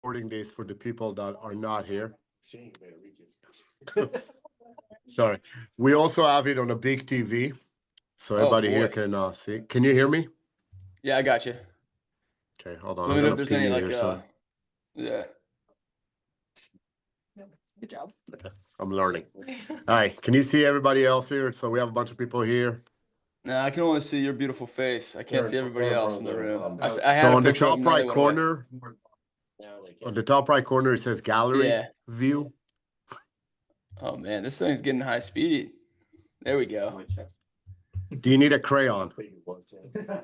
recording this for the people that are not here. Sorry. We also have it on a big TV, so Oh everybody here boy. can see. Can you hear me? Yeah, I got you. Okay, hold on. Let I'm me know if gonna there's ping any you here. So yeah. Good job. okay, I'm learning. All right. Can you see everybody else here? So we have a bunch of people here. Nah, I can only see your beautiful face. I can't see everybody else in the room. I had So a on the picture of top them, now they right went away. corner, it says gallery Yeah. view. Oh man, this thing's getting high speed. There we go. Do you need a crayon?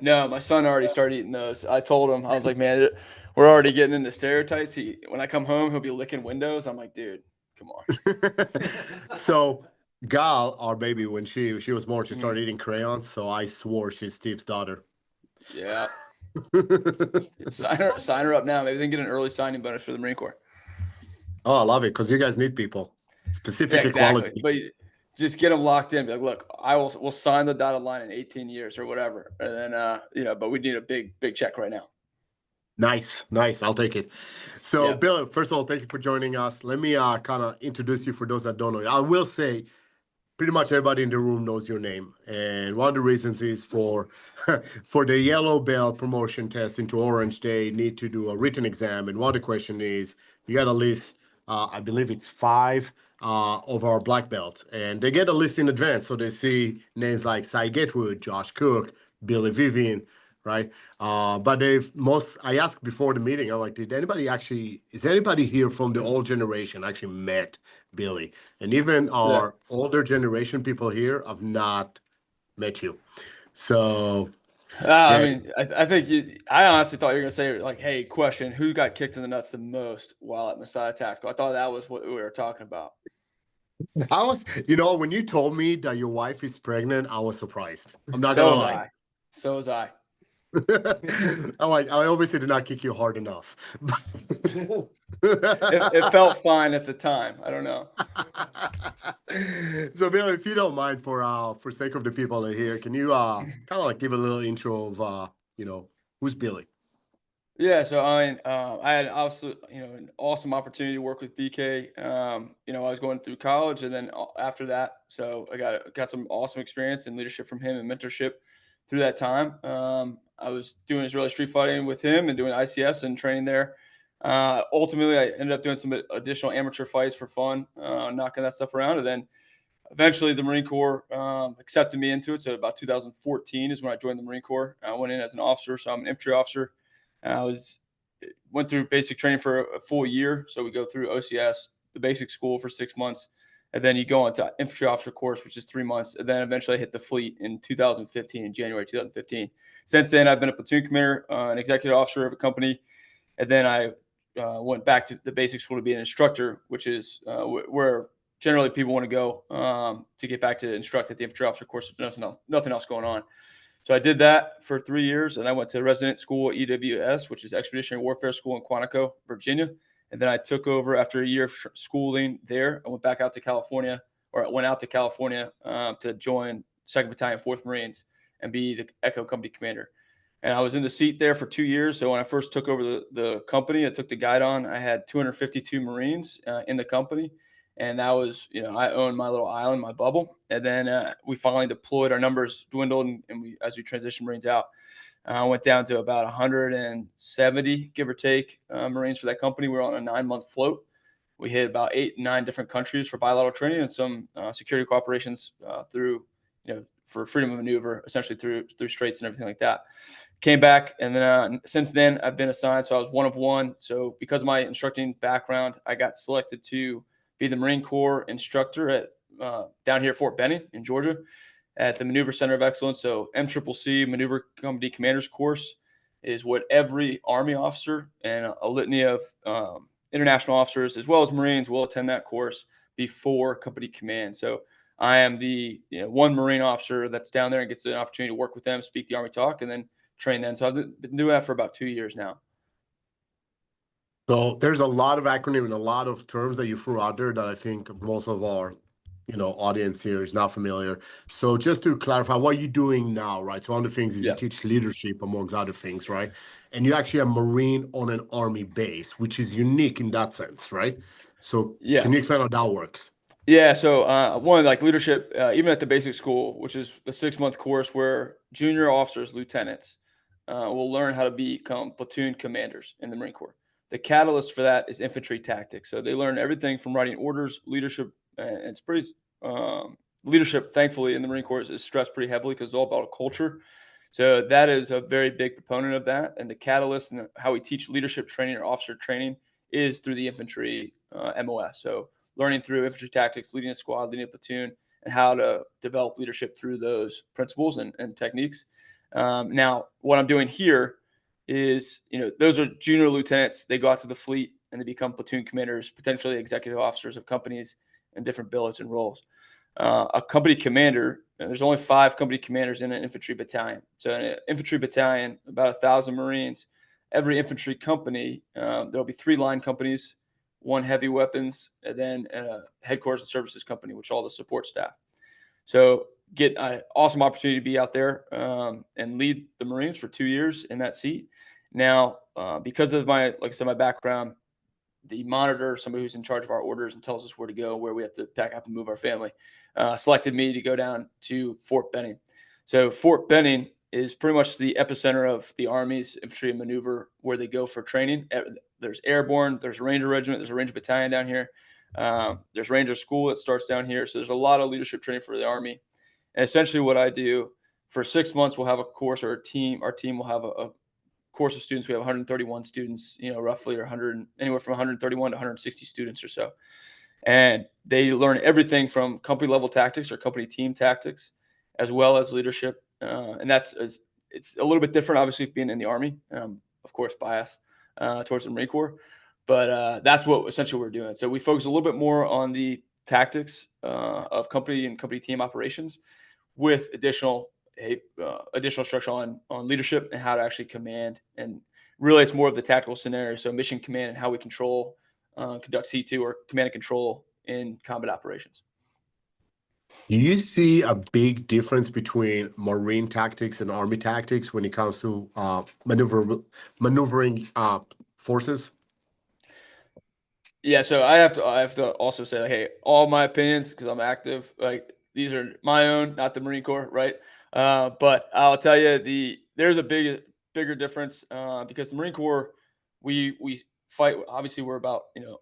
No, my son already started eating those. I told him, I was like, man, we're already getting into stereotypes. When I come home, he'll be licking windows. I'm like, dude, come on. So Gal, our baby, when she was born, she Mhm. started eating crayons. So I swore she's Steve's daughter. Yeah. Sign her up now. Maybe they can get an early signing bonus for the Marine Corps. Oh, I love it because you guys need people, Yeah, specifically exactly. quality. But just get them locked in. Be like, look, we'll sign the dotted line in 18 years or whatever, and then but we need a big check right now. Nice, nice. I'll take it. So, Yeah. Bill, first of all, thank you for joining us. Let me kind of introduce you for those that don't know you. I will say, pretty much everybody in the room knows your name, and one of the reasons is for for the yellow belt promotion test into orange, they need to do a written exam, and one of the question is you got a list. I believe it's five of our black belts, and they get a list in advance, so they see names like Cy Getwood, Josh Cook, Billy Vivian, right? But they've most. I asked before the meeting. I'm like, is anybody here from the old generation actually met Billy? And even Yeah. our older generation people here have not met you. So I yeah, mean, I think I honestly thought you were gonna say like, hey, question: who got kicked in the nuts the most while at Messiah Tactical? I thought that was what we were talking about. I was, when you told me that your wife is pregnant, I was surprised. I'm not So gonna was lie. I. So was I. I'm like, I obviously did not kick you hard enough. It felt fine at the time. I don't know. So Bill, if you don't mind, for sake of the people that are here, can you kind of like give a little intro of who's Billy? Yeah, so I had also an awesome opportunity to work with BK. I was going through college, and then after that, so I got some awesome experience and leadership from him and mentorship through that time. I was doing Israeli street fighting with him and doing ICS and training there. Ultimately, I ended up doing some additional amateur fights for fun, knocking that stuff around, and then eventually the Marine Corps accepted me into it. So about 2014 is when I joined the Marine Corps. I went in as an officer, so I'm an infantry officer. I went through basic training for a full year. So we go through OCS, the basic school for 6 months, and then you go on to infantry officer course, which is 3 months, and then eventually I hit the fleet in 2015, in January 2015. Since then, I've been a platoon commander, an executive officer of a company, and then I went back to the basic school to be an instructor, which is where generally people want to go to get back to instruct at the infantry officer course. There's nothing else going on. So I did that for 3 years, and I went to resident school at EWS, which is Expeditionary Warfare School in Quantico, Virginia. And then I took over after a year of schooling there. I went back out to California, or I went out to California to join 2nd Battalion, 4th Marines, and be the Echo Company commander. And I was in the seat there for 2 years. So when I first took over the company, I took the guide on. I had 252 Marines in the company. And that was, I owned my little island, my bubble. And then we finally deployed. Our numbers dwindled, and as we transitioned Marines out, went down to about 170, give or take, Marines for that company. We were on a 9-month float. We hit about 8, 9 different countries for bilateral training and some security cooperations through, for freedom of maneuver, essentially through straits and everything like that. Came back, and then since then I've been assigned. So I was one of one. So because of my instructing background, I got selected to be the Marine Corps instructor at down here at Fort Benning in Georgia at the Maneuver Center of Excellence. So MCCC, Maneuver Company Commander's Course, is what every Army officer and a litany of international officers, as well as Marines, will attend that course before company command. So I am the one Marine officer that's down there and gets an opportunity to work with them, speak the Army talk, and then train them. So I've been doing that for about 2 years now. So there's a lot of acronym and a lot of terms that you threw out there that I think most of our audience here is not familiar. So just to clarify, what you're doing now, right? So one of the things is you Yeah. teach leadership amongst other things, right? And you actually are Marine on an Army base, which is unique in that sense, right? So Yeah. can you explain how that works? Yeah, so one like leadership, even at the basic school, which is the 6 month course where junior officers, lieutenants, will learn how to become platoon commanders in the Marine Corps. The catalyst for that is infantry tactics. So they learn everything from writing orders, leadership, and it's pretty leadership. Thankfully, in the Marine Corps is stressed pretty heavily because it's all about a culture. So that is a very big proponent of that, and the catalyst and how we teach leadership training or officer training is through the infantry MOS. So learning through infantry tactics, leading a squad, leading a platoon, and how to develop leadership through those principles and techniques. Now, what I'm doing here is, those are junior lieutenants. They go out to the fleet and they become platoon commanders, potentially executive officers of companies and different billets and roles. A company commander, there's only 5 company commanders in an infantry battalion. So in an infantry battalion, about 1,000 Marines. Every infantry company, there'll be 3 line companies, 1 heavy weapons, and then headquarters and services company, which all the support staff. So get an awesome opportunity to be out there and lead the Marines for 2 years in that seat. Now, because of my, like I said, my background, the monitor, somebody who's in charge of our orders and tells us where to go, where we have to pack up and move our family, selected me to go down to Fort Benning. So Fort Benning is pretty much the epicenter of the Army's infantry and maneuver where they go for training. There's airborne, there's a Ranger regiment, there's a Ranger battalion down here. There's Ranger school that starts down here. So there's a lot of leadership training for the Army. And essentially what I do for 6 months, we'll have a course or a team. Our team will have a course of students. We have 131 students, roughly, or 100, anywhere from 131 to 160 students or so. And they learn everything from company level tactics or company team tactics, as well as leadership. And it's a little bit different, obviously, being in the Army. Of course, bias towards the Marine Corps, but that's what essentially we're doing. So we focus a little bit more on the tactics of company and company team operations, with additional structure on leadership and how to actually command. And really, it's more of the tactical scenario. So mission command and how we conduct C2 or command and control in combat operations. Do you see a big difference between Marine tactics and Army tactics when it comes to maneuvering forces? Yeah, so I have to also say, like, hey, all my opinions, because I'm active, like, these are my own, not the Marine Corps, right? But I'll tell you, there's a bigger difference because the Marine Corps, we fight. Obviously, we're about uh,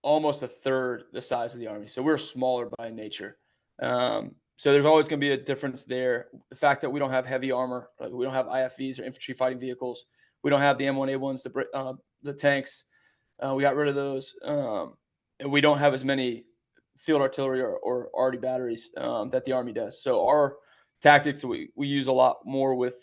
almost a third the size of the Army, so we're smaller by nature. So there's always going to be a difference there. The fact that we don't have heavy armor, like we don't have IFVs or infantry fighting vehicles, we don't have the M1A1s, the tanks. We got rid of those, and we don't have as many field artillery or arty batteries that the Army does. So our tactics, we use a lot more with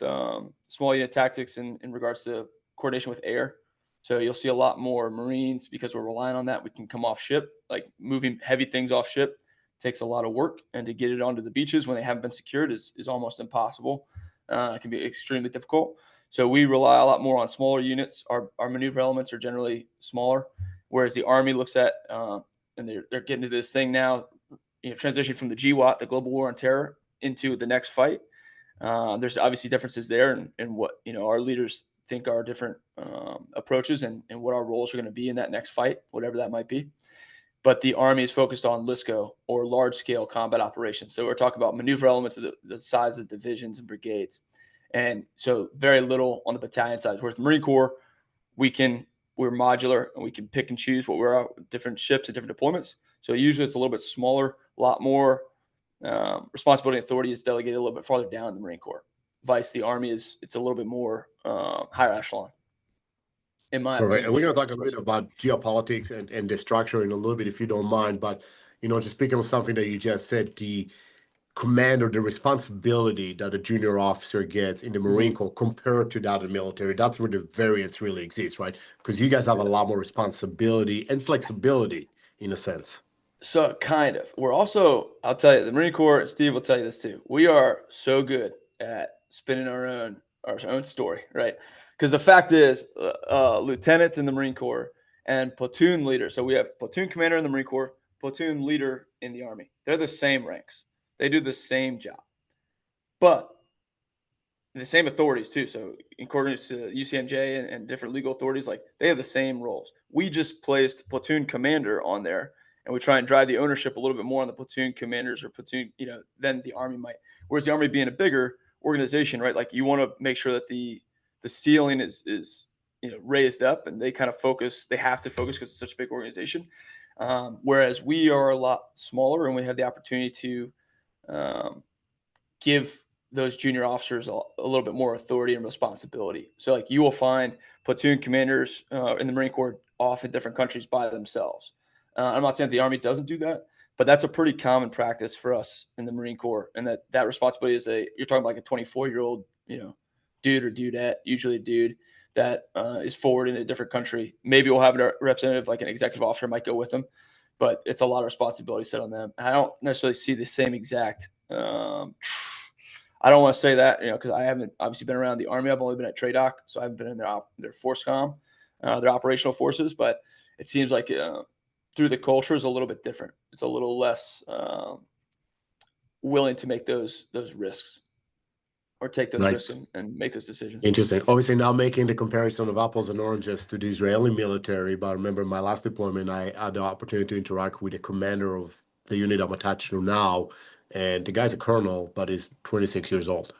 small unit tactics in regards to coordination with air. So you'll see a lot more Marines because we're relying on that. We can come off ship, like moving heavy things off ship takes a lot of work, and to get it onto the beaches when they haven't been secured is almost impossible. It can be extremely difficult. So we rely a lot more on smaller units. Our maneuver elements are generally smaller, whereas the Army looks at and they're getting to this thing now, transition from the GWAT, the Global War on Terror, into the next fight. There's obviously differences there, and what our leaders think are different approaches and what our roles are going to be in that next fight, whatever that might be. But the Army is focused on LSCO, or large scale combat operations. So we're talking about maneuver elements of the size of divisions and brigades. And so very little on the battalion side. Whereas the Marine Corps, we're modular and we can pick and choose what we're out, different ships and different deployments. So usually it's a little bit smaller, a lot more responsibility and authority is delegated a little bit farther down in the Marine Corps. Vice, the Army it's a little bit more higher echelon, in my Perfect. And opinion. we're going to talk a bit about geopolitics and the structure in a little bit, if you don't mind. But, just speaking of something that you just said, the command or the responsibility that a junior officer gets in the Marine Mm-hmm. Corps compared to that in the military, that's where the variance really exists, right? Because you guys have a lot more responsibility and flexibility in a sense. So kind of. We're also, I'll tell you, the Marine Corps, and Steve will tell you this too. We are so good at spinning our own story, right? Because the fact is, lieutenants in the Marine Corps and platoon leaders. So we have platoon commander in the Marine Corps, platoon leader in the Army. They're the same ranks. They do the same job, but the same authorities too. So in accordance to UCMJ and different legal authorities, like they have the same roles. We just placed platoon commander on there, and we try and drive the ownership a little bit more on the platoon commanders or platoon, than the Army might. Whereas the Army being a bigger organization, right? Like you want to make sure that the ceiling is raised up, and they kind of focus. They have to focus because it's such a big organization. Whereas we are a lot smaller, and we have the opportunity to give those junior officers a little bit more authority and responsibility. So like you will find platoon commanders in the Marine Corps off in different countries by themselves. I'm not saying the Army doesn't do that, but that's a pretty common practice for us in the Marine Corps. And that responsibility is you're talking about like a 24-year-old, dude or dudette, usually a dude that is forward in a different country. Maybe we'll have a representative, like an executive officer might go with them, but it's a lot of responsibility set on them. And I don't necessarily see the same exact I don't want to say that, because I haven't obviously been around the Army. I've only been at TRADOC, so I haven't been in their force comm, their operational forces. But it seems like through the culture is a little bit different. It's a little less willing to make those risks or take those Right. risks and make those decisions. Interesting. Obviously, now making the comparison of apples and oranges to the Israeli military, but I remember my last deployment, I had the opportunity to interact with the commander of the unit I'm attached to now, and the guy's a colonel, but he's 26 years old,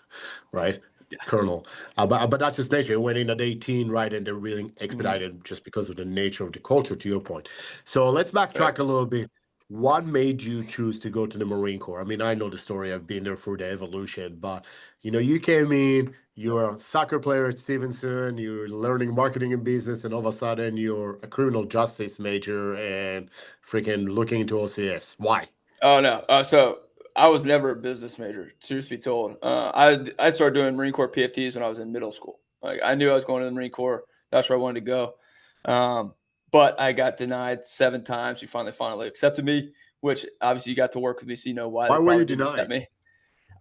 right? Yeah. Colonel. But that's just nature. It went in at 18, right? And they're really expedited just because of the nature of the culture, to your point. So let's backtrack a little bit. What made you choose to go to the Marine Corps? I mean, I know the story. I've been there through the evolution, but you came in, you're a soccer player at Stevenson, you're learning marketing and business, and all of a sudden you're a criminal justice major and freaking looking into OCS. Why? Oh no. So I was never a business major, truth be told. I started doing Marine Corps PFTs when I was in middle school. Like I knew I was going to the Marine Corps. That's where I wanted to go. But I got denied 7 times. You finally accepted me, which obviously you got to work with me, so you know why Why they were you probably didn't accept denied?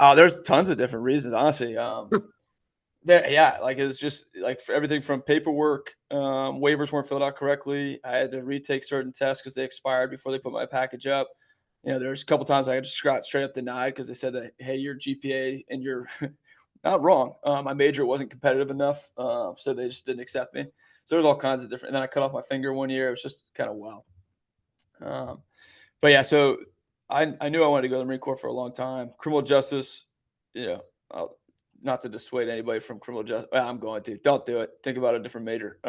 me. There's tons of different reasons, honestly. Like it was just like for everything from paperwork, waivers weren't filled out correctly. I had to retake certain tests because they expired before they put my package up. There's a couple times I just got straight up denied because they said that, hey, your GPA and you're not wrong. My major wasn't competitive enough, so they just didn't accept me. So there's all kinds of different. And then I cut off my finger one year. It was just kind of wow. But yeah, so I knew I wanted to go to the Marine Corps for a long time. Criminal justice, not to dissuade anybody from criminal justice. I'm going to. Don't do it. Think about a different major.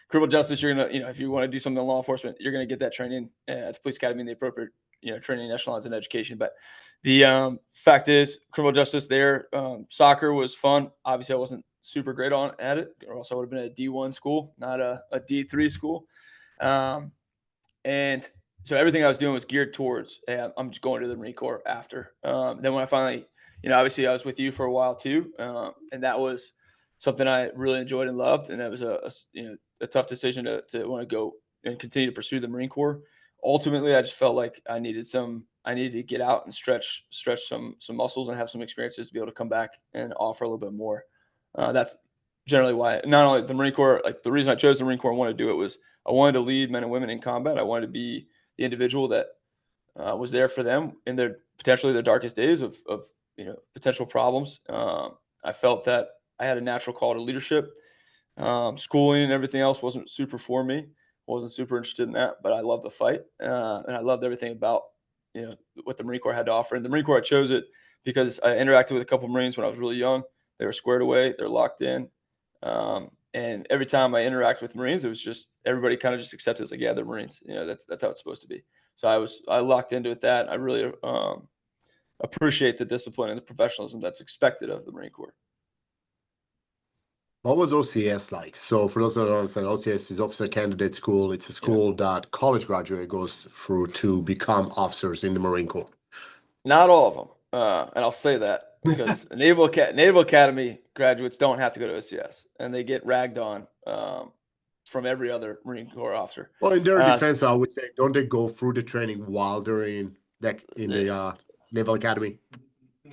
Criminal justice, you're gonna, if you want to do something in law enforcement, you're gonna get that training at the police academy in the appropriate, training echelons in education. But the fact is, criminal justice there, soccer was fun. Obviously, I wasn't super great at it, or else I would have been at a D1 school, not a D3 school. And so everything I was doing was geared towards, hey, I'm just going to the Marine Corps after. Then when I finally, obviously I was with you for a while too, and that was something I really enjoyed and loved, and that was a tough decision to want to go and continue to pursue the Marine Corps. Ultimately, I just felt like I needed to get out and stretch some muscles and have some experiences to be able to come back and offer a little bit more. That's generally why. Not only the Marine Corps, like the reason I chose the Marine Corps and wanted to do it was I wanted to lead men and women in combat. I wanted to be the individual that was there for them in their potentially their darkest days of potential problems. I felt that I had a natural call to leadership. Schooling and everything else wasn't super for me. Wasn't super interested in that, but I loved the fight, and I loved everything about what the Marine Corps had to offer. And the Marine Corps, I chose it because I interacted with a couple of Marines when I was really young. They were squared away. They're locked in. And every time I interact with Marines, it was just everybody kind of just accepted as like, yeah, they're Marines. That's how it's supposed to be. So I locked into it. That I really appreciate the discipline and the professionalism that's expected of the Marine Corps. What was OCS like? So for those that don't understand, OCS is Officer Candidate School. It's a school that college graduate goes through to become officers in the Marine Corps. Not all of them, and I'll say that because Naval Academy graduates don't have to go to OCS, and they get ragged on from every other Marine Corps officer. Well, in their defense, I would say, don't they go through the training while they're in the Naval Academy?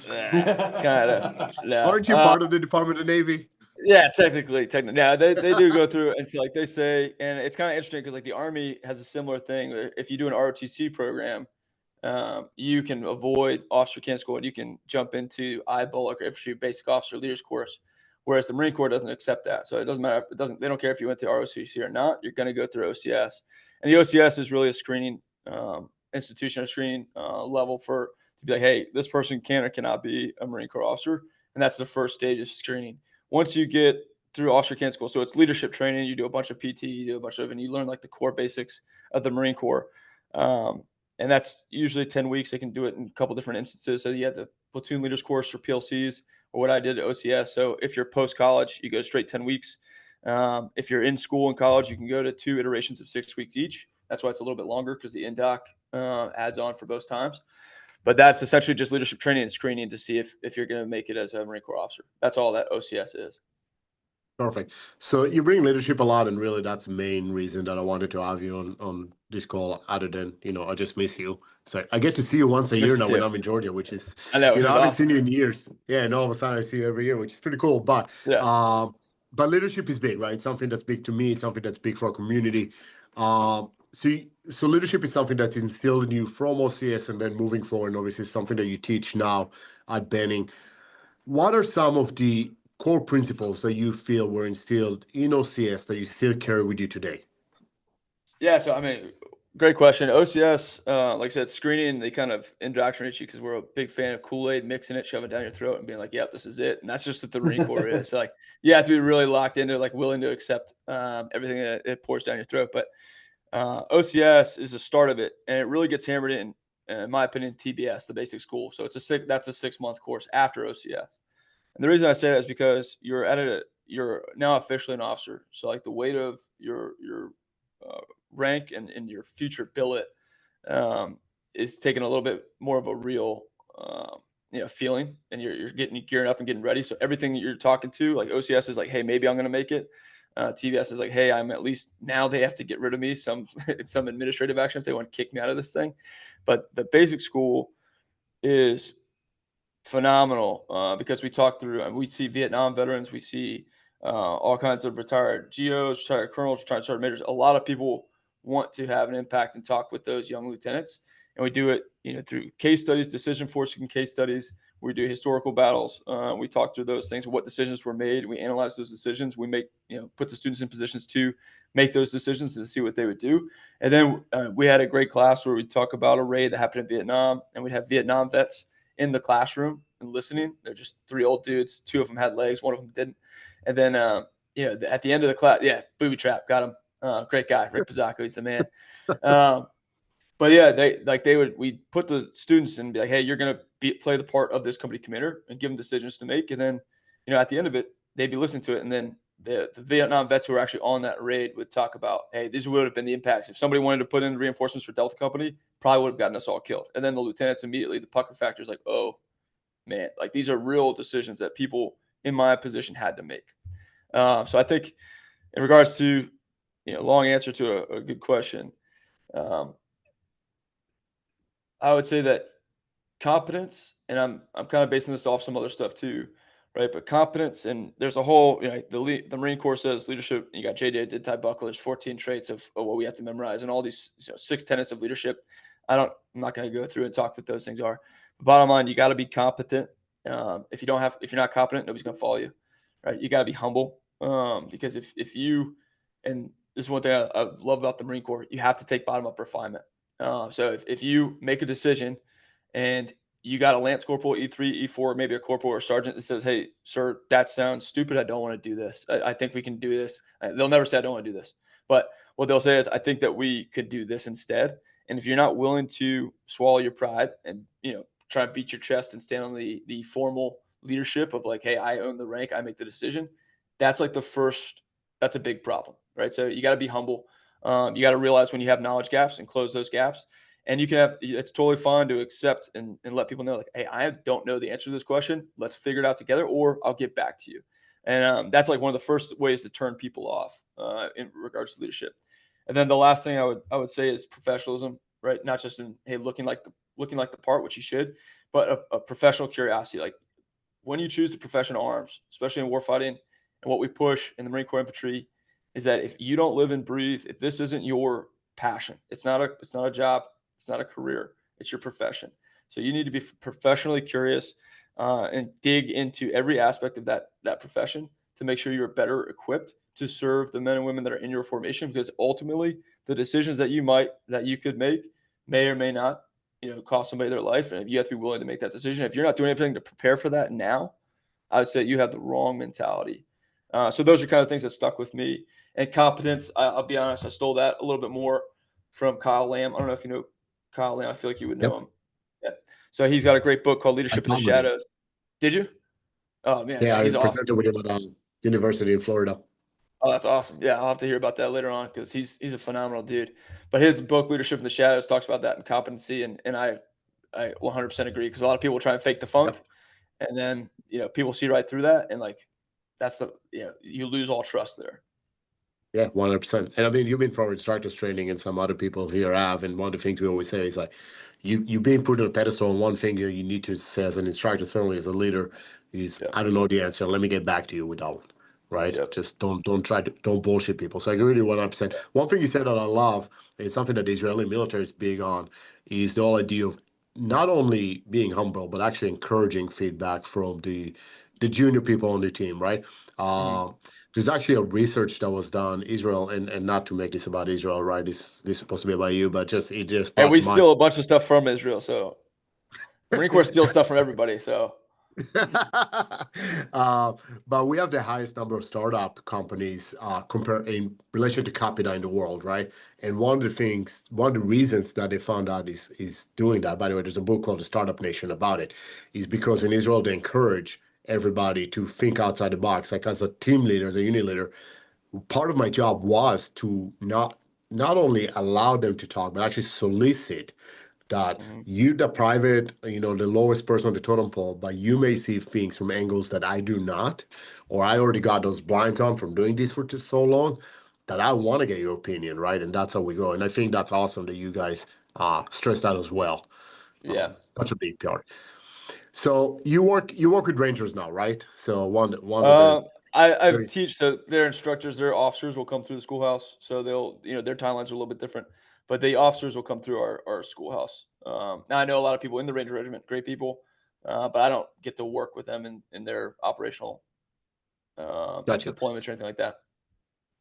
Kind of. No. Aren't you part of the Department of Navy? Yeah, technically, yeah, they do go through, and so, like, they say, and it's kinda interesting because like, the Army has a similar thing, where if you do an ROTC program, you can avoid officer candidate school, and you can jump into IBOLC or infantry basic officer leaders course, whereas the Marine Corps doesn't accept that, so it doesn't matter, it doesn't they don't care if you went to ROTC or not, you're gonna go through OCS, and the OCS is really a screening, institution, a screening, level for to be like, "Hey, this person can or cannot be a Marine Corps officer," and that's the first stage of screening. Once you get through officer candidate school, so it's leadership training, you do a bunch of PT, you do a bunch of, and you learn like the core basics of the Marine Corps. Um, and that's usually 10 weeks. They can do it in a couple different instances. So you have the platoon leaders course for PLCs, or what I did at OCS. So if you're post college, you go straight 10 weeks. If you're in school and college, you can go to 2 iterations of 6 weeks each. That's why it's a little bit longer, because the NDOC adds on for both times. But that's essentially just leadership training and screening to see if you're going to make it as a Marine Corps officer. That's all that OCS is. Perfect. So you bring leadership a lot, and really that's the main reason that I wanted to have you on this call. Other than, I just miss you. So I get to see you once a year Miss you now when too. I'm in Georgia, which is, I know, which I is haven't seen awesome. you in years. Yeah, and all of a sudden I see you every year, which is pretty cool. Yeah. But leadership is big, right? It's something that's big to me. It's something that's big for our community. So leadership is something that's instilled in you from OCS, and then moving forward, and obviously something that you teach now at Benning. What are some of the core principles that you feel were instilled in OCS that you still carry with you today? Yeah, so I mean, great question. OCS, like I said, screening, they kind of indoctrinate you because we're a big fan of Kool-Aid, mixing it, shoving it down your throat, and being like, "Yep, this is it." And that's just what the Marine Corps is. So, like, you have to be really locked into, like, willing to accept everything that it pours down your throat. But OCS is the start of it, and it really gets hammered in my opinion, TBS, the basic school. So that's a 6 month course after OCS. And the reason I say that is because you're now officially an officer. So like the weight of your uh, rank and your future billet um, is taking a little bit more of a real feeling, and you're getting gearing up and getting ready. So everything that you're talking to, like OCS is like, hey, maybe I'm going to make it. TBS is like, hey, I'm at least now they have to get rid of me some administrative action if they want to kick me out of this thing. But the basic school is phenomenal because we talk through and we see Vietnam veterans, we see all kinds of retired GOs, retired colonels, retired majors. A lot of people want to have an impact and talk with those young lieutenants, and we do it, through case studies, decision forcing case studies. We do historical battles. We talk through those things, what decisions were made. We analyze those decisions. We make, put the students in positions to make those decisions and see what they would do. And then we had a great class where we talk about a raid that happened in Vietnam, and we'd have Vietnam vets in the classroom and listening. They're just three old dudes. Two of them had legs, one of them didn't. And then, at the end of the class, yeah, booby trap, got him. Great guy, Rick Pizzacco, he's the man. Um, but yeah, we put the students and be like, hey, you're gonna play the part of this company commander and give them decisions to make, and then, at the end of it, they'd be listening to it, and then the Vietnam vets who were actually on that raid would talk about, hey, these would have been the impacts if somebody wanted to put in reinforcements for Delta Company, probably would have gotten us all killed. And then the lieutenants immediately, the pucker factor is like, oh man, like these are real decisions that people in my position had to make. So I think in regards to, long answer to a good question, um, I would say that competence, and I'm kind of basing this off some other stuff too, right? But competence, and there's a whole, the Marine Corps says leadership. You got JJ did Ty Buckle. There's 14 traits of what we have to memorize, and all these 6 tenets of leadership. I'm not going to go through and talk what those things are. But bottom line, you got to be competent. If you're not competent, nobody's going to follow you, right? You got to be humble, because if you, and this is one thing I love about the Marine Corps, you have to take bottom up refinement. So if you make a decision and you got a lance corporal, E3, E4, maybe a corporal or sergeant that says, hey, sir, that sounds stupid. I don't want to do this. I think we can do this. They'll never say I don't want to do this. But what they'll say is, I think that we could do this instead. And if you're not willing to swallow your pride and, try to beat your chest and stand on the formal leadership of like, hey, I own the rank, I make the decision, that's like that's a big problem, right? So you got to be humble. You got to realize when you have knowledge gaps and close those gaps. And it's totally fine to accept and let people know, like, hey, I don't know the answer to this question. Let's figure it out together, or I'll get back to you. And that's like one of the first ways to turn people off in regards to leadership. And then the last thing I would say is professionalism, right? Not just in, hey, looking like the part, which you should, but a professional curiosity. Like when you choose the profession of arms, especially in warfighting, And what we push in the Marine Corps Infantry is that if you don't live and breathe, if this isn't your passion, it's not a job, it's not a career, it's your profession. So you need to be professionally curious and dig into every aspect of that profession to make sure you're better equipped to serve the men and women that are in your formation. Because ultimately, the decisions that you could make may or may not, cost somebody their life, and if you have to be willing to make that decision, if you're not doing anything to prepare for that now, I would say you have the wrong mentality. So those are kind of things that stuck with me. And competence, I'll be honest, I stole that a little bit more from Kyle Lamb. I don't know if you know Kyle Lamb. I feel like you would know Yep. him. Yeah. So he's got a great book called I Leadership in the taught with him. Shadows. Did you? Oh man, Yeah, yeah, I he's awesome. presented with him at university in Florida. Oh, that's awesome. Yeah, I'll have to hear about that later on because he's a phenomenal dude. But his book, Leadership in the Shadows, talks about that and competency, and I 100% agree because a lot of people try and fake the funk, Yep. and then people see right through that, and like that's you lose all trust there. Yeah, 100%. And I mean, you've been for instructors training, and some other people here have. And one of the things we always say is like, you being put on a pedestal. And one thing you need to say as an instructor, certainly as a leader, is Yeah. I don't know the answer. Let me get back to you with that one. Right? Yep. Just don't try to don't bullshit people. So I agree with you 100%. One thing you said that I love is something that the Israeli military is big on is the whole idea of not only being humble but actually encouraging feedback from the junior people on the team. Right? Mhm. There's actually a research that was done Israel, and not to make this about Israel, right? This is supposed to be about you, but just it just And brought we to mind. steal a bunch of stuff from Israel, so the Marine Corps steals stuff from everybody. So uh, but we have the highest number of startup companies compare in relation to capita in the world, right? And one of the reasons that they found out is doing that. By the way, there's a book called The Startup Nation about it. Is because in Israel they encourage everybody to think outside the box. Like as a team leader, as a unit leader, part of my job was to not only allow them to talk, but actually solicit that mhm. you, the private, the lowest person on the totem pole, but you may see things from angles that I do not, or I already got those blinds on from doing this for so long that I want to get your opinion, right? And that's how we go. And I think that's awesome that you guys stress that as well. Yeah. Such a big part. So you work with Rangers now, right? So one of the Um, I very teach, so their instructors, their officers will come through the schoolhouse, so they'll, their timelines are a little bit different, but the officers will come through our schoolhouse. Now I know a lot of people in the Ranger Regiment, great people, but I don't get to work with them in their operational gotcha. deployments or anything like that.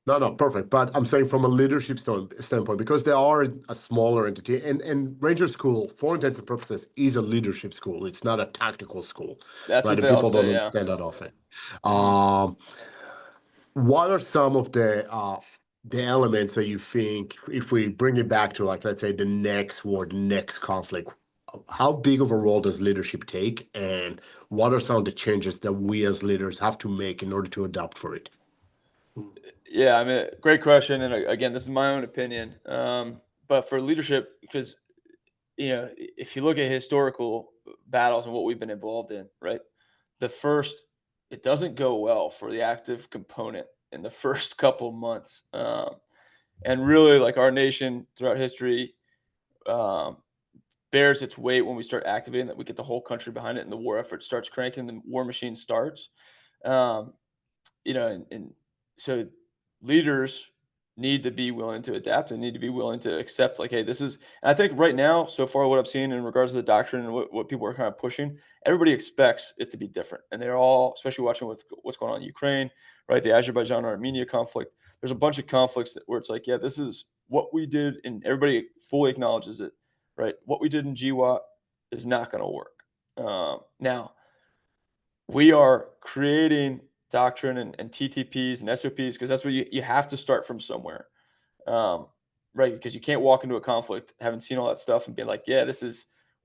No, no, perfect. But I'm saying from a leadership standpoint, because they are a smaller entity, and Ranger School, for intents and purposes, is a leadership school. It's not a tactical school, That's right? what And they all people don't say. Yeah. understand that often. Hmm. Um, what are some of the elements that you think, if we bring it back to like, let's say, the next war, the next conflict, how big of a role does leadership take, and what are some of the changes that we as leaders have to make in order to adapt for it? Yeah, I mean, great question. And again, this is my own opinion. But for leadership, because if you look at historical battles and what we've been involved in, right? The first, it doesn't go well for the active component in the first couple months. And really, like our nation throughout history, um, bears its weight when we start activating that we get the whole country behind it and the war effort starts cranking, the war machine starts. Um, and so leaders need to be willing to adapt and need to be willing to accept, like, hey, this is, and I think right now, so far, what I've seen in regards to the doctrine and what people are kind of pushing, everybody expects it to be different. And they're all, especially watching what's going on in Ukraine, right? The Azerbaijan Armenia conflict. There's a bunch of conflicts where it's like, yeah, this is what we did, and everybody fully acknowledges it, right? What we did in GWAT is not going to work. Now, we are creating doctrine and TTPs and SOPs because that's what you have to start from somewhere. Um, right. Because you can't walk into a conflict, having seen all that stuff and being like, yeah,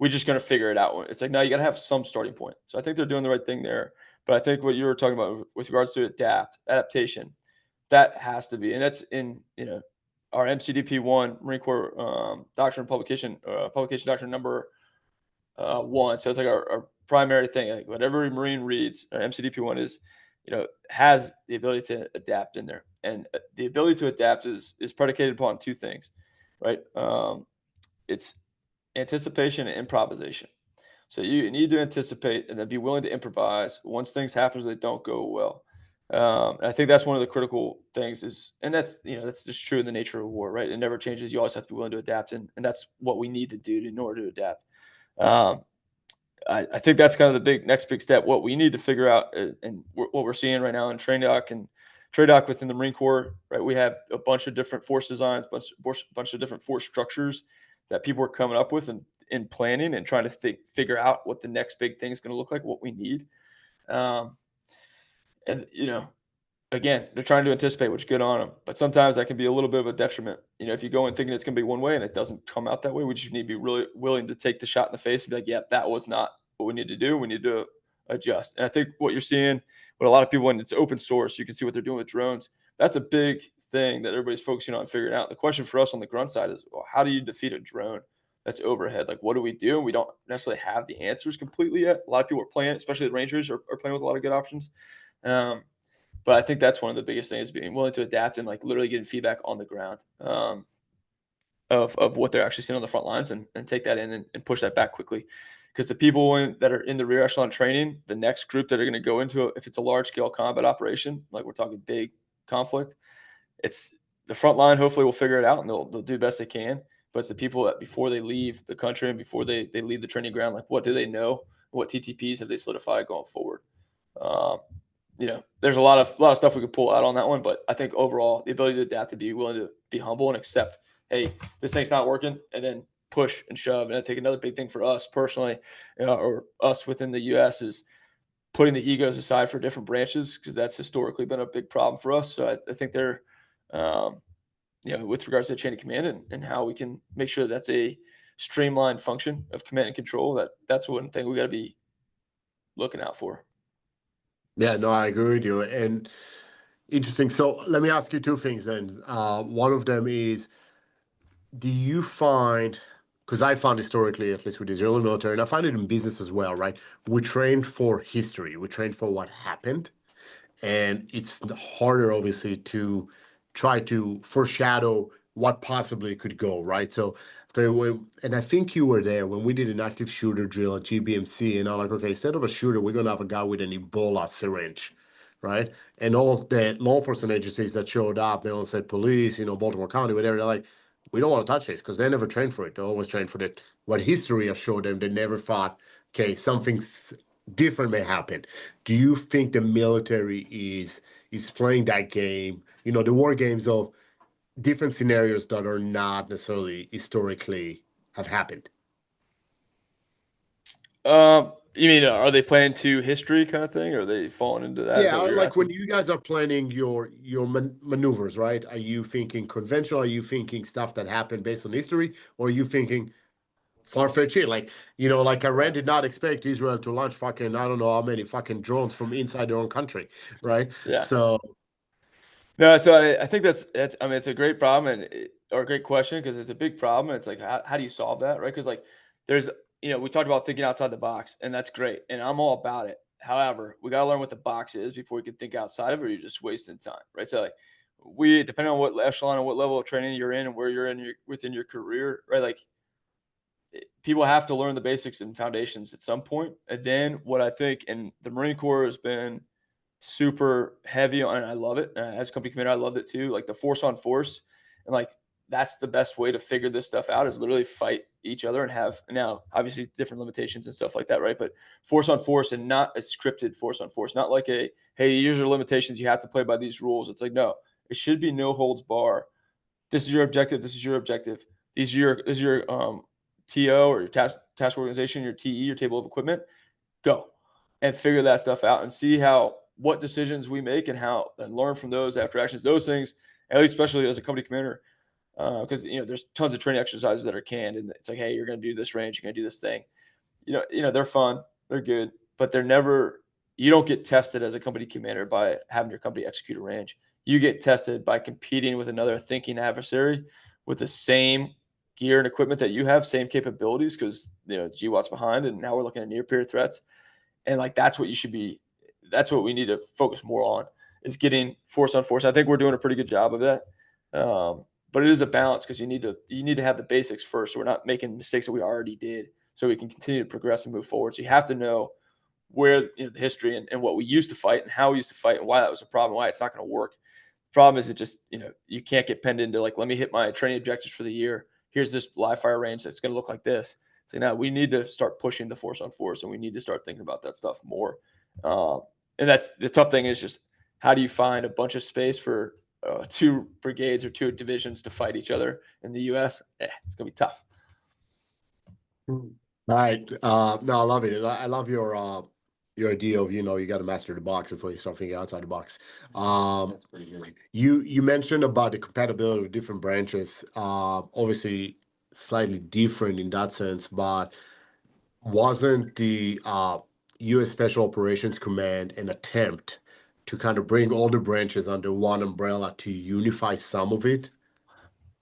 we're just going to figure it out. It's like, no, you got to have some starting point. So I think they're doing the right thing there. But I think what you were talking about with regards to adaptation, that has to be, and that's in, our MCDP one, Marine Corps doctrine publication doctrine number one. So it's like our primary thing. Like whatever a Marine reads, or MCDP one is, has the ability to adapt in there, and the ability to adapt is predicated upon two things, right? It's anticipation and improvisation. So you need to anticipate and then be willing to improvise once things happen that don't go well. And I think that's one of the critical things is, and that's just true in the nature of war, right? It never changes. You always have to be willing to adapt, and that's what we need to do in order to adapt. Um, I think that's kind of the next big step. What we need to figure out, and what we're seeing right now in trade doc within the Marine Corps, right? We have a bunch of different force designs, bunch of different force structures that people are coming up with and in planning and trying to figure out what the next big thing is going to look like, what we need. Um, and again, they're trying to anticipate, which good on them. But sometimes that can be a little bit of a detriment. If you go in thinking it's going to be one way and it doesn't come out that way, we just need to be really willing to take the shot in the face and be like, yeah, that was not what we need to do. We need to adjust. And I think what you're seeing, what a lot of people, when it's open source, you can see what they're doing with drones. That's a big thing that everybody's focusing on figuring out. The question for us on the grunt side is, well, how do you defeat a drone that's overhead? Like, what do we do? And we don't necessarily have the answers completely yet. A lot of people are playing, especially the Rangers are playing with a lot of good options. Um, but I think that's one of the biggest things, being willing to adapt and like literally getting feedback on the ground, of what they're actually seeing on the front lines, and take that in and push that back quickly. Because the people that are in the rear echelon training, the next group that are going to go into it, if it's a large scale combat operation, like we're talking big conflict, it's the front line. Hopefully, will figure it out and they'll do the best they can. But it's the people that before they leave the country and before they leave the training ground, like what do they know? What TTPs have they solidified going forward? Um, there's a lot of stuff we could pull out on that one, but I think overall the ability to adapt, to be willing to be humble and accept, hey, this thing's not working, and then push and shove. And I think another big thing for us personally, or us within the U.S., is putting the egos aside for different branches, because that's historically been a big problem for us. So I think they're, um, with regards to the chain of command, and how we can make sure that's a streamlined function of command and control. That's one thing we got to be looking out for. Yeah, no, I agree with you. And interesting. So let me ask you two things then. One of them is, do you find, because I found historically, at least with the Israeli military, and I find it in business as well, right? We train for history, we train for what happened. And it's harder, obviously, to try to foreshadow what possibly could go, right? And I think you were there when we did an active shooter drill at GBMC, and I'm like, okay, instead of a shooter, we're gonna have a guy with an Ebola syringe, right? And all the law enforcement agencies that showed up, they all said police, Baltimore County, whatever, they're like, we don't want to touch this because they never trained for it. They always trained for that. What history has showed them, they never thought, okay, something's different may happen. Do you think the military is playing that game? The war games of different scenarios that are not necessarily historically have happened. You mean, are they playing to history kind of thing, or are they falling into that? Is Yeah, that what you're like when asking? you guys are planning your maneuvers, right? Are you thinking conventional? Are you thinking stuff that happened based on history, or are you thinking far-fetched shit? Like Iran Yeah. did not expect Israel to launch fucking I don't know how many fucking drones from inside their own country, right? Yeah. So No, so I think I mean, it's a great problem, or a great question, because it's a big problem. And it's like, how do you solve that, right? Because like there's, we talked about thinking outside the box, and that's great, and I'm all about it. However, we got to learn what the box is before we can think outside of it, or you're just wasting time, right? So like depending on what echelon and what level of training you're in and where you're within your career, right? Like people have to learn the basics and foundations at some point. And then what I think, and the Marine Corps has been super heavy on, and I love it. As a company commander, I loved it too. Like the force on force, and like that's the best way to figure this stuff out, is literally fight each other and have, now obviously different limitations and stuff like that, right? But force on force, and not a scripted force on force, not like a, hey, here's your limitations, you have to play by these rules. It's like, no, it should be no holds bar. This is your objective. This is your objective. These are your TO, or your task organization, your TE, your table of equipment. Go and figure that stuff out and see what decisions we make, and learn from those after actions. Those things, at least especially as a company commander, because there's tons of training exercises that are canned, and it's like, hey, you're going to do this range, you're going to do this thing. They're fun, they're good, but they're never. You don't get tested as a company commander by having your company execute a range. You get tested by competing with another thinking adversary with the same gear and equipment that you have, same capabilities, because GWAT's behind, and now we're looking at near peer threats, and like that's what you should be. That's what we need to focus more on, is getting force on force. I think we're doing a pretty good job of that. But it is a balance, because you need to have the basics first, so we're not making mistakes that we already did, so we can continue to progress and move forward. So you have to know where the history and what we used to fight and how we used to fight and why that was a problem, why it's not going to work. The problem is it just you can't get pinned into like, let me hit my training objectives for the year. Here's this live fire range that's going to look like this. So now we need to start pushing the force on force, and we need to start thinking about that stuff more. And that's the tough thing is just how do you find a bunch of space for two brigades or two divisions to fight each other in the U.S.? It's gonna be tough. All right. No, I love it. I love your idea of, you got to master the box before you start thinking outside the box. You mentioned about the compatibility of different branches. Obviously, slightly different in that sense, but wasn't the U.S. Special Operations Command an attempt to kind of bring all the branches under one umbrella to unify some of it?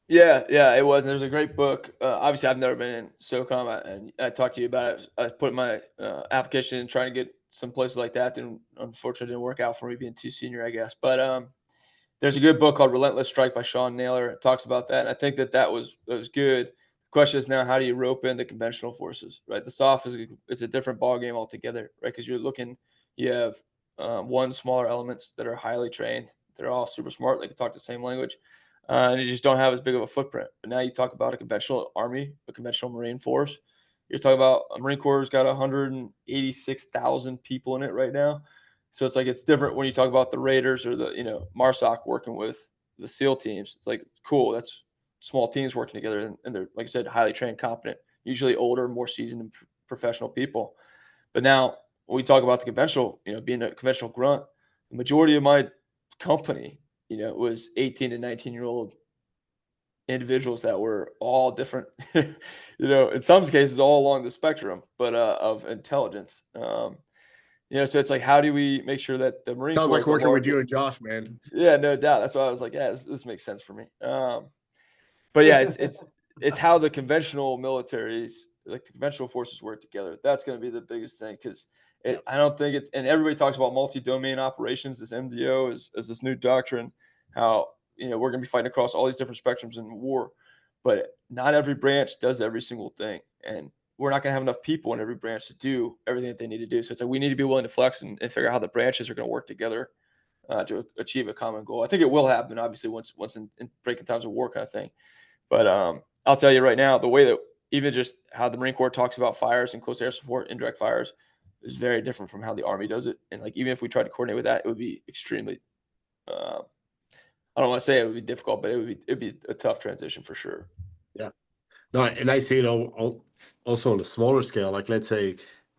Yeah, it was. And there's a great book. Obviously, I've never been in SOCOM, and I talked to you about it. I put my application in trying to get some places like that. Didn't unfortunately didn't work out for me being too senior, I guess. But there's a good book called Relentless Strike by Sean Naylor. It talks about that, and I think that was good. The question is now, how do you rope in the conventional forces? Right, the soft it's a different ball game altogether, right? Because you have one smaller elements that are highly trained. They're all super smart. They can talk the same language and you just don't have as big of a footprint. But now you talk about a conventional army, a conventional Marine force. You're talking about a Marine Corps has got 186,000 people in it right now. So it's like it's different when you talk about the Raiders or the MARSOC working with the SEAL teams. It's like cool. That's small teams working together, and they're, like I said, highly trained, competent, usually older, more seasoned, and professional people. But now when we talk about the conventional, being a conventional grunt, the majority of my company was 18 to 19-year-old individuals that were all different, in some cases all along the spectrum, but of intelligence. So it's like, how do we make sure that the Marine Sounds Corps like is a working with large? you and Josh, man. Yeah, no doubt. That's why I was like, yeah, this makes sense for me. But yeah, it's how the conventional militaries, like the conventional forces, work together. That's going to be the biggest thing because Yeah. I don't think it's, and everybody talks about multi-domain operations, this MDO is this new doctrine, how we're going to be fighting across all these different spectrums in war, but not every branch does every single thing, and we're not going to have enough people in every branch to do everything that they need to do. So it's like we need to be willing to flex and figure out how the branches are going to work together to achieve a common goal. I think it will happen, obviously, once in breaking times of war kind of thing. But I'll tell you right now, the way that even just how the Marine Corps talks about fires and close air support, indirect fires, is very different from how the Army does it. And like even if we tried to coordinate with that, it would be extremely. I don't want to say it would be difficult, but it'd be a tough transition for sure. Yeah. No, and I see it also on a smaller scale. Like, let's say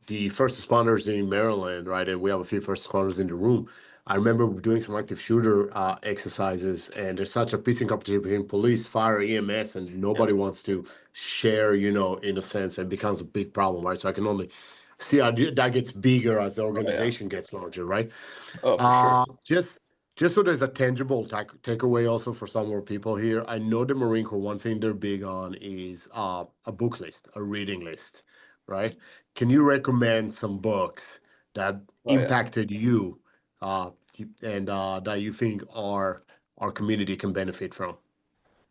the first responders in Maryland, right? And we have a few first responders in the room. I remember doing some active shooter exercises, and there's such a pissing competition between police, fire, EMS, and Yeah. nobody wants to share, in a sense, and becomes a big problem, right? So I can only see how that gets bigger as the Oh yeah. organization gets larger, right? Oh, for sure. Just so there's a tangible takeaway also for some more people here. I know the Marine Corps, one thing they're big on is a book list, a reading list, right? Can you recommend some books that Oh yeah. impacted you and that you think our community can benefit from?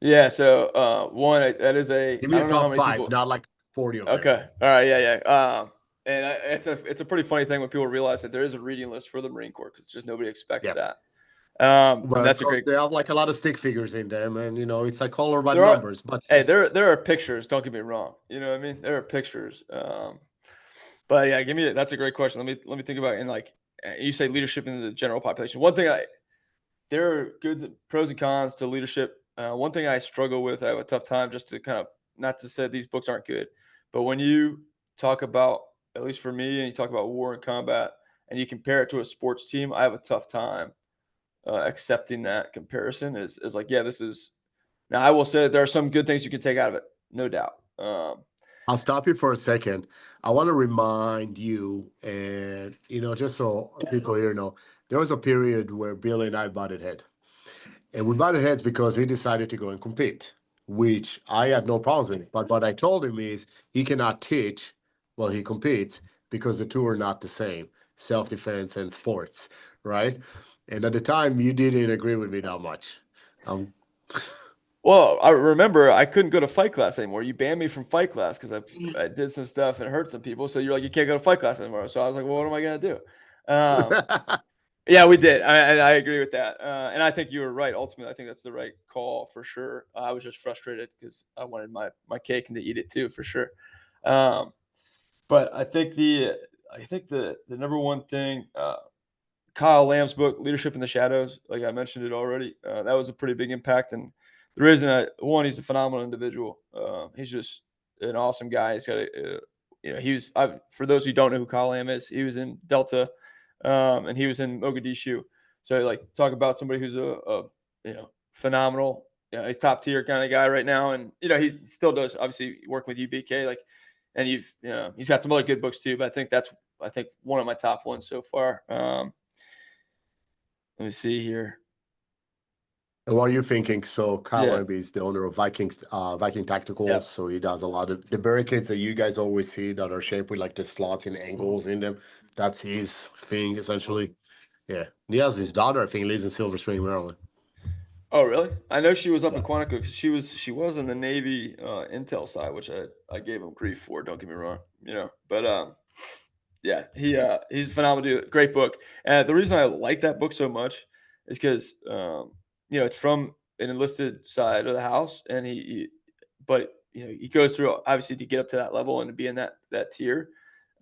Yeah. So one that is Give I me a don't know how top many five, people. not like 40 of them. Okay. All right. Yeah. And it's a pretty funny thing when people realize that there is a reading list for the Marine Corps because just nobody expects Yeah. that. And Well, that's a because great. they have like a lot of stick figures in them, and it's like color by There are, numbers, but hey, still. there are pictures. Don't get me wrong. You know what I mean? There are pictures. But yeah, that's a great question. Let me think about it. And like you say, leadership in the general population. One thing there are pros and cons to leadership. One thing I struggle with, I have a tough time just to kind of not to say these books aren't good, but when you talk about, at least for me, and you talk about war and combat, and you compare it to a sports team, I have a tough time accepting that comparison. Is like, yeah, this is. Now I will say that there are some good things you can take out of it, no doubt. I'll stop you for a second. I want to remind you, and just so people here know, there was a period where Billy and I butted head, and we butted heads because he decided to go and compete, which I had no problems with. But what I told him is he cannot teach while he competes because the two are not the same, self-defense and sports, right? And at the time, you didn't agree with me that much. Um, Well, I remember I couldn't go to fight class anymore. You banned me from fight class because I did some stuff and hurt some people. So you're like, you can't go to fight class anymore. So I was like, well, what am I gonna do? Yeah, we did. I agree with that, and I think you were right. Ultimately, I think that's the right call for sure. I was just frustrated because I wanted my cake and to eat it too, for sure. Um, but I think the number one thing, Kyle Lamb's book, Leadership in the Shadows, like I mentioned it already, that was a pretty big impact. And the reason he's a phenomenal individual. He's just an awesome guy. He's got for those who don't know who Kyle Lamb is, he was in Delta, and he was in Mogadishu. So like talk about somebody who's phenomenal. He's top tier kind of guy right now, and he still does obviously work with you, BK. Like, and he's got some other good books too. But I think one of my top ones so far. Let me see here. And what are you thinking? So Kyle Yeah. Lamb is the owner of Viking Tacticals. Yeah. So he does a lot of the barricades that you guys always see that are shaped with like the slots and Mhm. angles in them. That's his thing essentially. Yeah. He has his daughter, I think, lives in Silver Spring, Maryland. Oh, really? I know she was up in Yeah. Quantico because she was in the Navy intel side, which I gave him grief for. Don't get me wrong, but yeah, he's a phenomenal dude. Great book. And the reason I like that book so much is because it's from an enlisted side of the house, and but he goes through obviously to get up to that level and to be in that tier.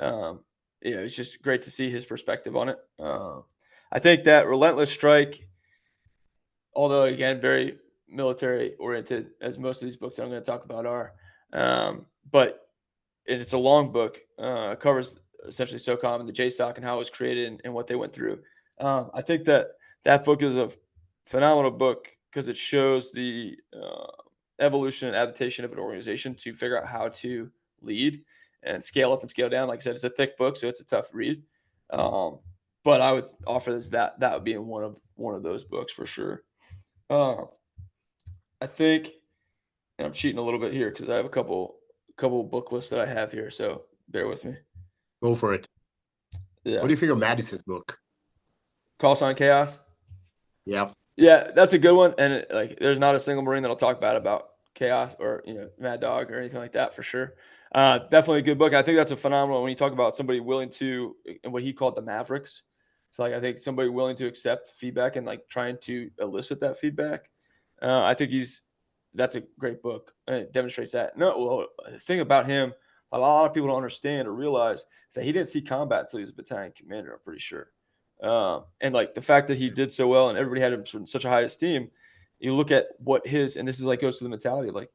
Um, it's just great to see his perspective on it. I think that Relentless Strike, although again very military oriented, as most of these books that I'm going to talk about are, but it's a long book. Covers essentially SOCOM and the JSOC and how it was created and what they went through. I think that book is a phenomenal book because it shows the evolution and adaptation of an organization to figure out how to lead and scale up and scale down. Like I said, it's a thick book, so it's a tough read. Um, but I would offer this that would be in one of those books for sure. Uh, I think, and I'm cheating a little bit here because I have a couple book lists that I have here, so bear with me. Go for it. What Yeah, do you think of Madison's book? Call Sign Chaos. Yeah. Yeah, that's a good one. And like, there's not a single Marine that'll talk bad about Chaos or Mad Dog or anything like that for sure. Definitely a good book. I think that's a phenomenal when you talk about somebody willing to, and what he called the Mavericks. So like, I think somebody willing to accept feedback and like trying to elicit that feedback. I think that's a great book. And it demonstrates that. No, well, the thing about him, a lot of people don't understand or realize is that he didn't see combat until he was a battalion commander. I'm pretty sure. And like the fact that he did so well and everybody had him in such a high esteem, you look at what and this is like goes to the mentality of like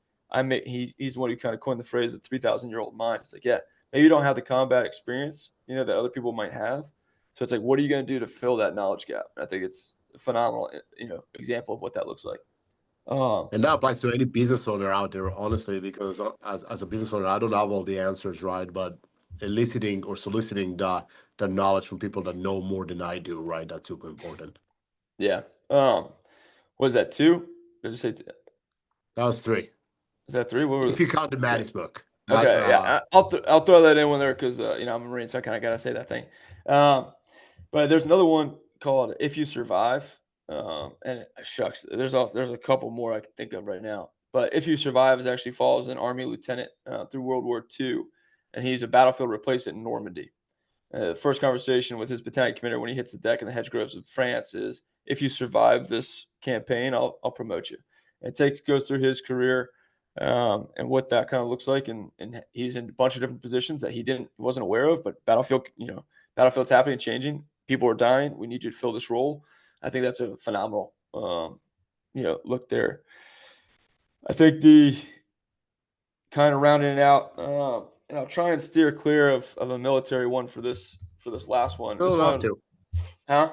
he's the one who kind of coined the phrase the 3,000-year-old mind. It's like, yeah, maybe you don't have the combat experience, that other people might have. So it's like, what are you going to do to fill that knowledge gap? And I think it's a phenomenal, example of what that looks like. Um, And that applies to any business owner out there, honestly, because as a business owner, I don't have all the answers, right? But eliciting or soliciting the knowledge from people that know more than I do, right? That's super important. yeah. What is that, two? Did I say That was three. is that three? What If were you count the yeah. Maddie's book. But Okay, yeah, I'll throw that in there because I'm a Marine, so I kind of gotta say that thing. Um, but there's another one called "If You Survive," and shucks, there's a couple more I can think of right now. But "If You Survive" is actually follows an Army lieutenant through World War II, and he's a battlefield replacement in Normandy. The first conversation with his battalion commander when he hits the deck in the hedgerows of France is, "If you survive this campaign, I'll promote you." And it goes through his career, and what that kind of looks like, and he's in a bunch of different positions that he wasn't aware of, but battlefield's happening, changing, people are dying. We need you to fill this role. I think that's a phenomenal, look there. I think the kind of rounding it out. And I'll try and steer clear of a military one for this last one. you This don't have one, to. huh?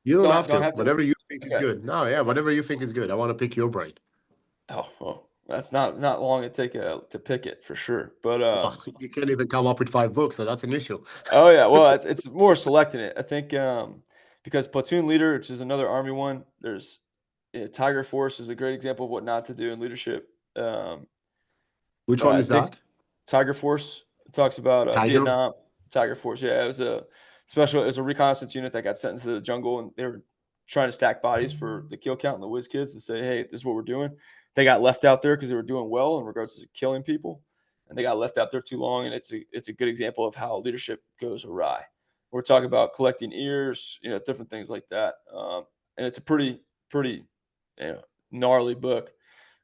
You don't have Don't to. have to. Whatever you think is Okay. good. No, yeah, whatever you think is good. I want to pick your brain. Oh well, that's not long to pick it for sure. But Well, you can't even come up with five books, so that's an issue. oh yeah, well it's more selecting it. I think because platoon leader, which is another army one, there's Tiger Force is a great example of what not to do in leadership. Which But one I is think that? Tiger Force talks about Tiger? Vietnam. Tiger Force, yeah, it was a reconnaissance unit that got sent into the jungle, and they were trying to stack bodies for the kill count and the whiz kids to say, hey, this is what we're doing. they got left out there because they were doing well in regards to killing people, and they got left out there too long. And it's a good example of how leadership goes awry. We're talking about collecting ears, different things like that. And it's a pretty gnarly book,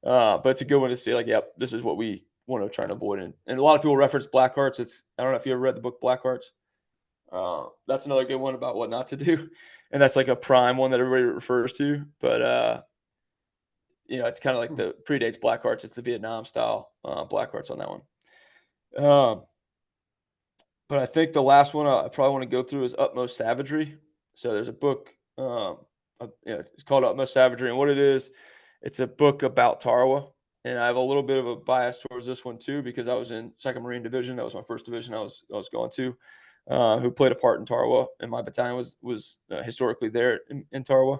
but it's a good one to see. Like, yep, this is what we want to try and avoid. And a lot of people reference Black Hearts. I don't know if you ever read the book Black Hearts. That's another good one about what not to do, and that's like a prime one that everybody refers to. But it's kind of like the predates Black Hearts. It's the Vietnam style Black Hearts on that one. But I think the last one I probably want to go through is Utmost Savagery. So there's a book, it's called Utmost Savagery, and what it is, it's a book about Tarawa. And I have a little bit of a bias towards this one too, because I was in 2nd Marine Division. That was my first division I was going to, who played a part in Tarawa, and my battalion was historically there in Tarawa.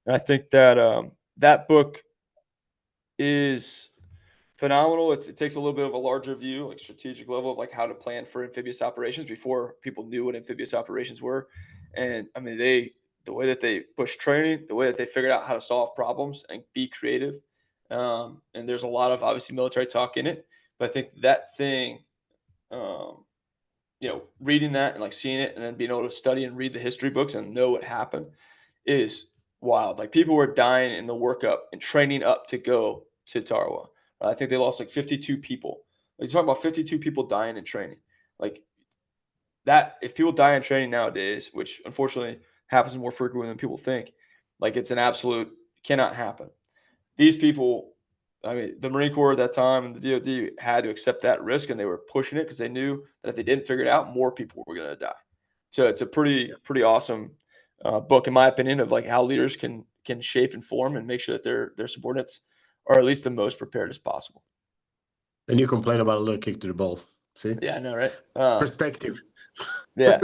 And I think that that book is phenomenal. It takes a little bit of a larger view, like strategic level of like how to plan for amphibious operations before people knew what amphibious operations were. And I mean, the way that they push training, the way that they figured out how to solve problems and be creative. And there's a lot of obviously military talk in it, but I think that thing, reading that and like seeing it and then being able to study and read the history books and know what happened is wild. Like, people were dying in the workup and training up to go to Tarawa. I think they lost like 52 people. Like, you're talking about 52 people dying in training. Like that, if people die in training nowadays, which unfortunately happens more frequently than people think, like it's an absolute cannot happen. These people, I mean, the Marine Corps at that time and the DoD had to accept that risk, and they were pushing it because they knew that if they didn't figure it out, more people were going to die. So it's a pretty awesome book, in my opinion, of like how leaders can shape and form and make sure that their subordinates are at least the most prepared as possible. And you complain about a little kick to the balls. See? Yeah, I know, right? Perspective. Yeah,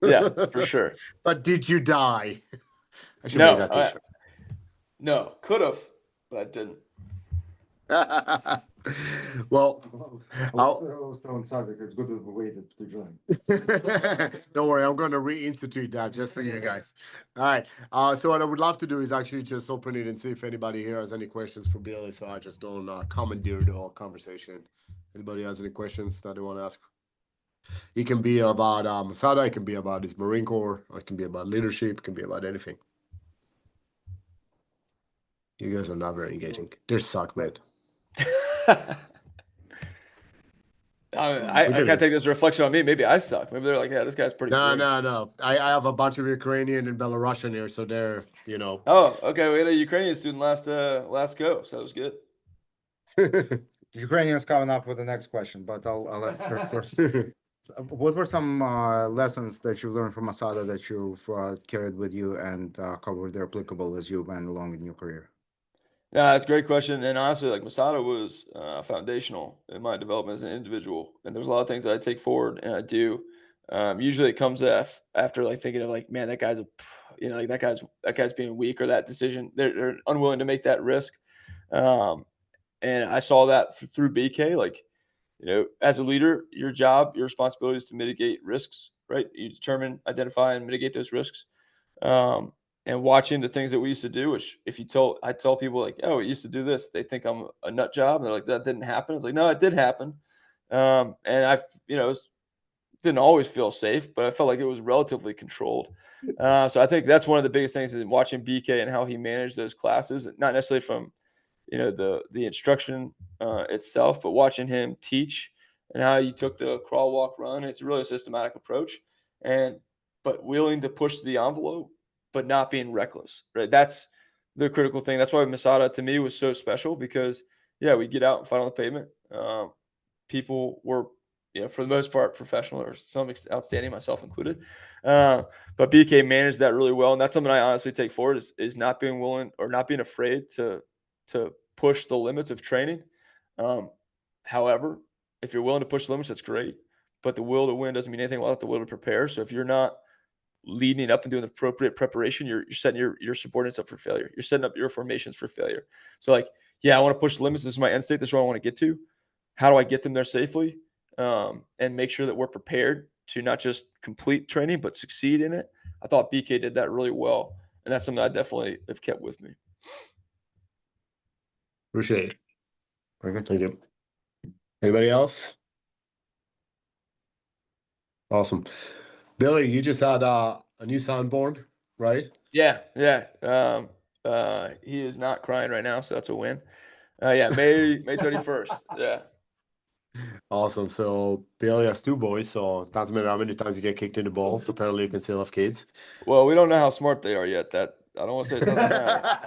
yeah, for sure. But did you die? I should make No, that t-shirt. no, could have, but I didn't. Well, I was telling Sazik it's good that we waited to join. don't worry, I'm going to reinstitute that just for you guys. All right. So what I would love to do is actually just open it and see if anybody here has any questions for Billy, so I just don't commandeer the whole conversation. Anybody has any questions that they want to ask? It can be about Masada, it can be about his Marine Corps, it can be about leadership, it can be about anything. You guys are not very engaging. They're suck, man. I kind of take this as a reflection on me. Maybe I suck. Maybe they're like, yeah, this guy's pretty great. No. I have a bunch of Ukrainian and Belarusian here, so they're, Oh, okay. We had a Ukrainian student last go, so it was good. The Ukrainian's coming up with the next question, but I'll ask her first. What were some lessons that you learned from Masada that you've carried with you and covered they're applicable as you went along in your career? Yeah, that's a great question. And honestly, like, Masada was foundational in my development as an individual. And there's a lot of things that I take forward and I do. Usually it comes after like thinking of like, man, that guy's like that guy's being weak, or that decision they're unwilling to make that risk. And I saw that through BK. Like, as a leader, your job, your responsibility is to mitigate risks, right? You determine, identify, and mitigate those risks. And watching the things that we used to do, which I tell people like, oh, we used to do this, they think I'm a nut job. And they're like, that didn't happen. It's like, no, it did happen. And didn't always feel safe, but I felt like it was relatively controlled. So I think that's one of the biggest things is watching BK and how he managed those classes, not necessarily from, the instruction itself, but watching him teach and how he took the crawl, walk, run. It's really a systematic approach, but willing to push the envelope, but not being reckless, right? That's the critical thing. That's why Masada to me was so special, because we get out and fight on the pavement. People were, for the most part, professional, or some outstanding, myself included. But BK managed that really well, and that's something I honestly take forward is not being willing or not being afraid to push the limits of training. However, if you're willing to push the limits, that's great. But the will to win doesn't mean anything without the will to prepare. So if you're not leading up and doing the appropriate preparation, you're setting your subordinates up for failure. You're setting up your formations for failure. So like, I want to push the limits. This is my end state. This is where I want to get to. How do I get them there safely? And make sure that we're prepared to not just complete training, but succeed in it. I thought BK did that really well. And that's something I definitely have kept with me. Appreciate it. Very good. Thank you. Anybody else? Awesome. Billy, you just had a new son born, right? Yeah, yeah. He is not crying right now, so that's a win. Yeah, May 31st. Yeah. Awesome. So Billy has two boys, so it doesn't matter how many times you get kicked in the balls. Apparently, you can still have kids. Well, we don't know how smart they are yet. That I don't want to say it doesn't matter.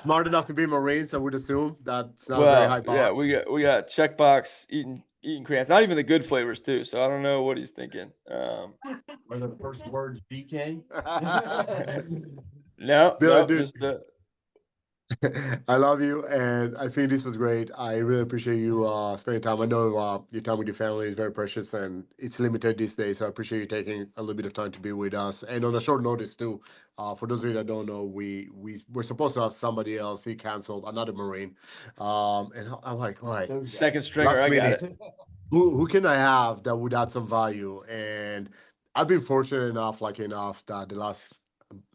Smart enough to be Marines, I would assume. That's not a very high Well, bar. yeah, we got checkbox eating crayons. Not even the good flavors too. So I don't know what he's thinking. Are the first words BK? No, Billy, no, dude, just I love you, and I think this was great. I really appreciate you spending time. I know your time with your family is very precious, and it's limited these days. So I appreciate you taking a little bit of time to be with us, and on a short notice too. For those of you that don't know, we were supposed to have somebody else. He canceled, another Marine, and I'm like, all right, second stringer. last I got minute. it. Who can I have that would add some value? And I've been fortunate enough, lucky enough that the last,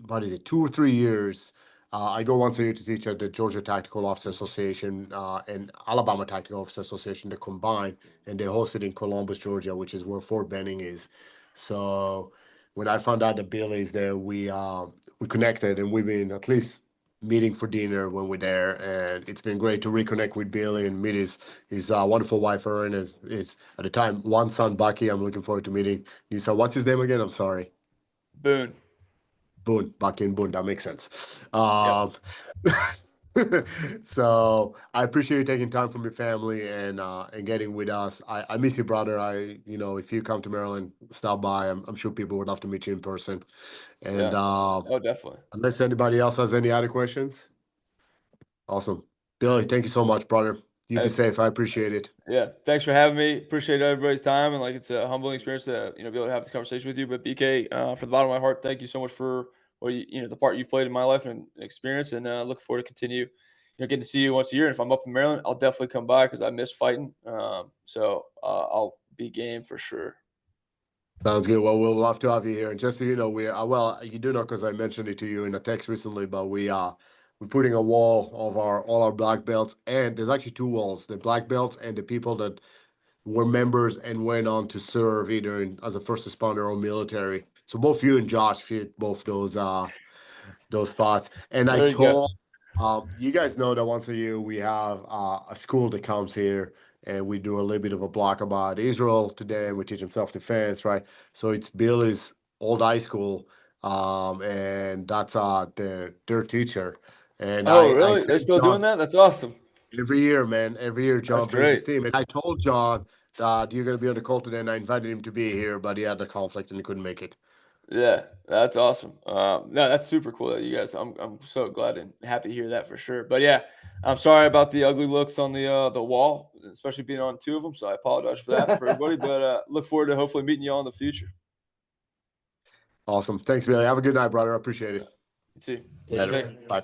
what is it, 2 or 3 years, I go once a year to teach at the Georgia Tactical Officer Association and Alabama Tactical Officer Association. They combine, and they're hosted in Columbus, Georgia, which is where Fort Benning is. So when I found out that Billy's there, we connected, and we've been at least meeting for dinner when we're there, and it's been great to reconnect with Billy and meet his wonderful wife Erin. Is at the time one son Bucky. I'm looking forward to meeting his son. What's his name again? I'm sorry. Boone. Boone, Bucky and Boone. That makes sense. Yep. So I appreciate you taking time from your family and getting with us. I miss you, brother. If you come to Maryland, stop by. I'm sure people would love to meet you in person. And Yeah. Oh, definitely. unless anybody else has any other questions. Awesome. Billy, thank you so much, brother. You be Hey, safe. I appreciate it. yeah. Thanks for having me. Appreciate everybody's time, and like it's a humbling experience to be able to have this conversation with you. But BK, from the bottom of my heart, thank you so much for what the part you've played in my life and experience, and look forward to continue getting to see you once a year. And if I'm up in Maryland, I'll definitely come by because I miss fighting. So I'll be game for sure. Sounds good. Well, we'll love to have you here. And just so you know, you do know because I mentioned it to you in a text recently, but we're putting a wall of all our black belts, and there's actually two walls: the black belts and the people that were members and went on to serve either as a first responder or military. So both you and Josh fit both those spots. And I There you go. told you guys know that once a year we have a school that comes here and we do a little bit of a block about Israel today, and we teach them self-defense, right? So it's Billy's old high school, and that's their teacher. And Oh, I really? They're sent still doing John that? That's awesome. every year, man. Every year That's John brings his great. team. And I told John that you're gonna be on the call today, and I invited him to be here, but he had a conflict and he couldn't make it. Yeah, that's awesome. No, that's super cool that you guys. I'm so glad and happy to hear that for sure. But yeah, I'm sorry about the ugly looks on the wall, especially being on two of them. So I apologize for that for everybody. But look forward to hopefully meeting you all in the future. Awesome. Thanks, Billy. Have a good night, brother. I appreciate it. You too. Later. Safe. Bye.